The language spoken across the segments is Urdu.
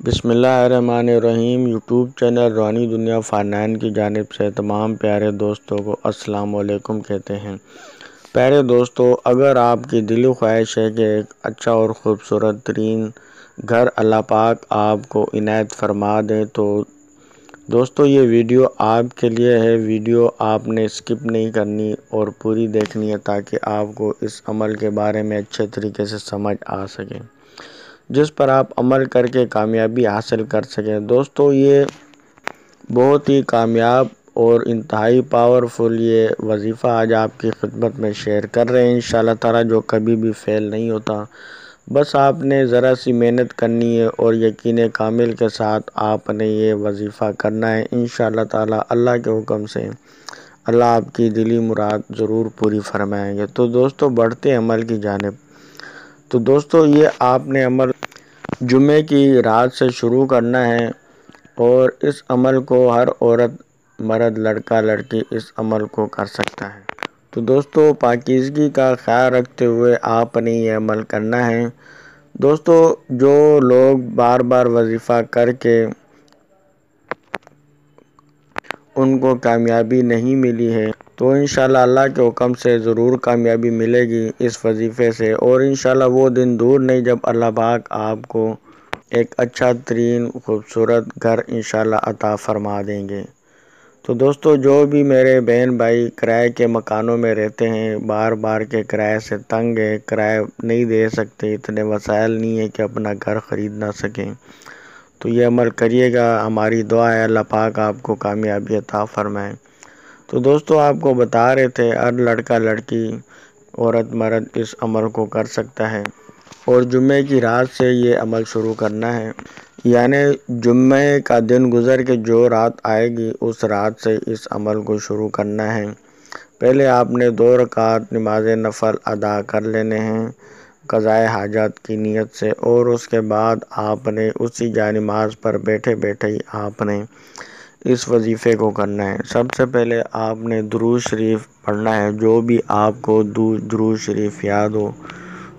بسم اللہ الرحمن الرحیم۔ یوٹیوب چینل روحانی دنیا فارنین کی جانب سے تمام پیارے دوستوں کو السلام علیکم کہتے ہیں۔ پیارے دوستو، اگر آپ کی دلی خواہش ہے کہ ایک اچھا اور خوبصورت ترین گھر اللہ پاک آپ کو عنایت فرما دیں تو دوستو یہ ویڈیو آپ کے لیے ہے۔ ویڈیو آپ نے اسکپ نہیں کرنی اور پوری دیکھنی ہے تاکہ آپ کو اس عمل کے بارے میں اچھے طریقے سے سمجھ آ سکے، جس پر آپ عمل کر کے کامیابی حاصل کر سکیں۔ دوستو یہ بہت ہی کامیاب اور انتہائی پاورفل یہ وظیفہ آج آپ کی خدمت میں شیئر کر رہے ہیں انشاءاللہ تعالی، جو کبھی بھی فیل نہیں ہوتا۔ بس آپ نے ذرا سی محنت کرنی ہے اور یقین کامل کے ساتھ آپ نے یہ وظیفہ کرنا ہے انشاءاللہ تعالی۔ اللہ کے حکم سے اللہ آپ کی دلی مراد ضرور پوری فرمائیں گے۔ تو دوستو بڑھتے عمل کی جانب۔ تو دوستو یہ آپ نے عمل جمعے کی رات سے شروع کرنا ہے اور اس عمل کو ہر عورت، مرد، لڑکا، لڑکی اس عمل کو کر سکتا ہے۔ تو دوستو پاکیزگی کا خیال رکھتے ہوئے آپ نے یہ عمل کرنا ہے۔ دوستو جو لوگ بار بار وظیفہ کر کے ان کو کامیابی نہیں ملی ہے تو انشاءاللہ اللہ کے حکم سے ضرور کامیابی ملے گی اس وظیفے سے، اور انشاءاللہ وہ دن دور نہیں جب اللہ پاک آپ کو ایک اچھا ترین خوبصورت گھر انشاءاللہ عطا فرما دیں گے۔ تو دوستو جو بھی میرے بہن بھائی کرائے کے مکانوں میں رہتے ہیں، بار بار کے کرائے سے تنگ ہے، کرائے نہیں دے سکتے، اتنے وسائل نہیں ہے کہ اپنا گھر خرید نہ سکیں، تو یہ عمل کریے گا۔ ہماری دعا ہے اللہ پاک آپ کو کامیابی عطا فرمائے۔ تو دوستو آپ کو بتا رہے تھے ہر لڑکا لڑکی، عورت مرد اس عمل کو کر سکتا ہے اور جمعے کی رات سے یہ عمل شروع کرنا ہے، یعنی جمعے کا دن گزر کے جو رات آئے گی اس رات سے اس عمل کو شروع کرنا ہے۔ پہلے آپ نے 2 رکعت نماز نفل ادا کر لینے ہیں قضائے حاجات کی نیت سے، اور اس کے بعد آپ نے اسی جائے نماز پر بیٹھے بیٹھے ہی آپ نے اس وظیفے کو کرنا ہے۔ سب سے پہلے آپ نے درود شریف پڑھنا ہے، جو بھی آپ کو درود شریف یاد ہو،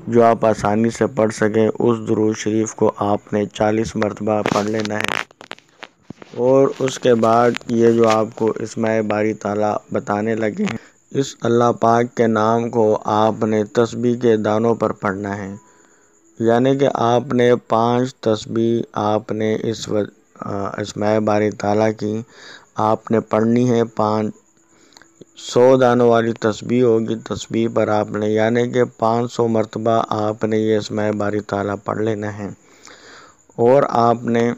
جو آپ آسانی سے پڑھ سکیں، اس درود شریف کو آپ نے 40 مرتبہ پڑھ لینا ہے۔ اور اس کے بعد یہ جو آپ کو اسماء باری تعالیٰ بتانے لگے ہیں، اس اللہ پاک کے نام کو آپ نے تسبیح کے دانوں پر پڑھنا ہے، یعنی کہ آپ نے 5 تسبیح آپ نے اس اسماء باری تعالیٰ کی آپ نے پڑھنی ہے۔ 100 دانوں والی تسبیح ہوگی، تسبیح پر آپ نے یعنی کہ 500 مرتبہ آپ نے یہ اسماء باری تعالیٰ پڑھ لینا ہے، اور آپ نے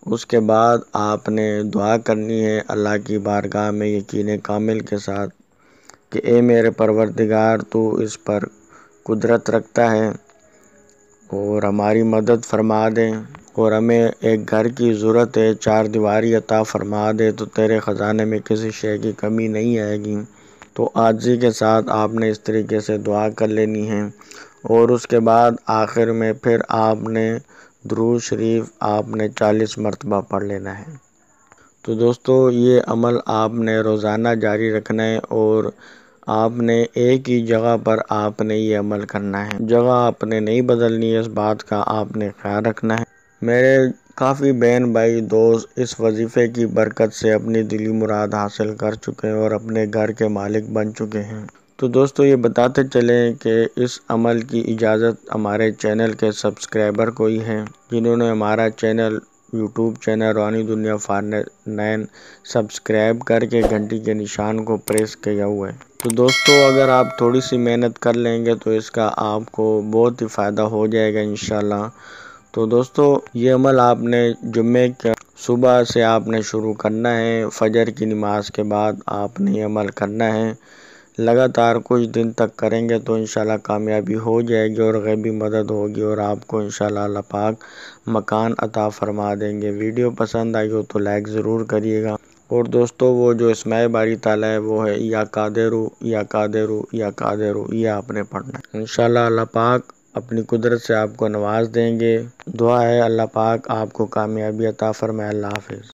اس کے بعد آپ نے دعا کرنی ہے اللہ کی بارگاہ میں یقین کامل کے ساتھ کہ اے میرے پروردگار، تو اس پر قدرت رکھتا ہے اور ہماری مدد فرما دے، اور ہمیں ایک گھر کی ضرورت ہے، 4 دیواری عطا فرما دے، تو تیرے خزانے میں کسی شے کی کمی نہیں آئے گی۔ تو عاجزی کے ساتھ آپ نے اس طریقے سے دعا کر لینی ہے، اور اس کے بعد آخر میں پھر آپ نے درود شریف آپ نے 40 مرتبہ پڑھ لینا ہے۔ تو دوستو یہ عمل آپ نے روزانہ جاری رکھنا ہے، اور آپ نے ایک ہی جگہ پر آپ نے یہ عمل کرنا ہے، جگہ آپ نے نہیں بدلنی ہے، اس بات کا آپ نے خیال رکھنا ہے۔ میرے کافی بہن بھائی دوست اس وظیفے کی برکت سے اپنی دلی مراد حاصل کر چکے ہیں اور اپنے گھر کے مالک بن چکے ہیں۔ تو دوستو یہ بتاتے چلیں کہ اس عمل کی اجازت ہمارے چینل کے سبسکرائبر کو ہی ہے، جنہوں نے ہمارا چینل یوٹیوب چینل روحانی دنیا فارنین سبسکرائب کر کے گھنٹی کے نشان کو پریس کیا ہوا ہے۔ تو دوستو اگر آپ تھوڑی سی محنت کر لیں گے تو اس کا آپ کو بہت ہی فائدہ ہو جائے گا انشاءاللہ۔ تو دوستو یہ عمل آپ نے جمعے کے صبح سے آپ نے شروع کرنا ہے، فجر کی نماز کے بعد آپ نے یہ عمل کرنا ہے۔ لگاتار کچھ دن تک کریں گے تو انشاءاللہ کامیابی ہو جائے گی اور غیبی مدد ہوگی، اور آپ کو انشاءاللہ اللہ پاک مکان عطا فرما دیں گے۔ ویڈیو پسند آئی ہو تو لائک ضرور کریے گا، اور دوستو وہ جو اسماء باری تعالیٰ ہے وہ ہے یا قادرو یا قادرو یا قادرو، یہ آپ نے پڑھنا ہے۔ انشاءاللہ اللہ پاک اپنی قدرت سے آپ کو نواز دیں گے۔ دعا ہے اللہ پاک آپ کو کامیابی عطا فرمائے۔ اللہ حافظ۔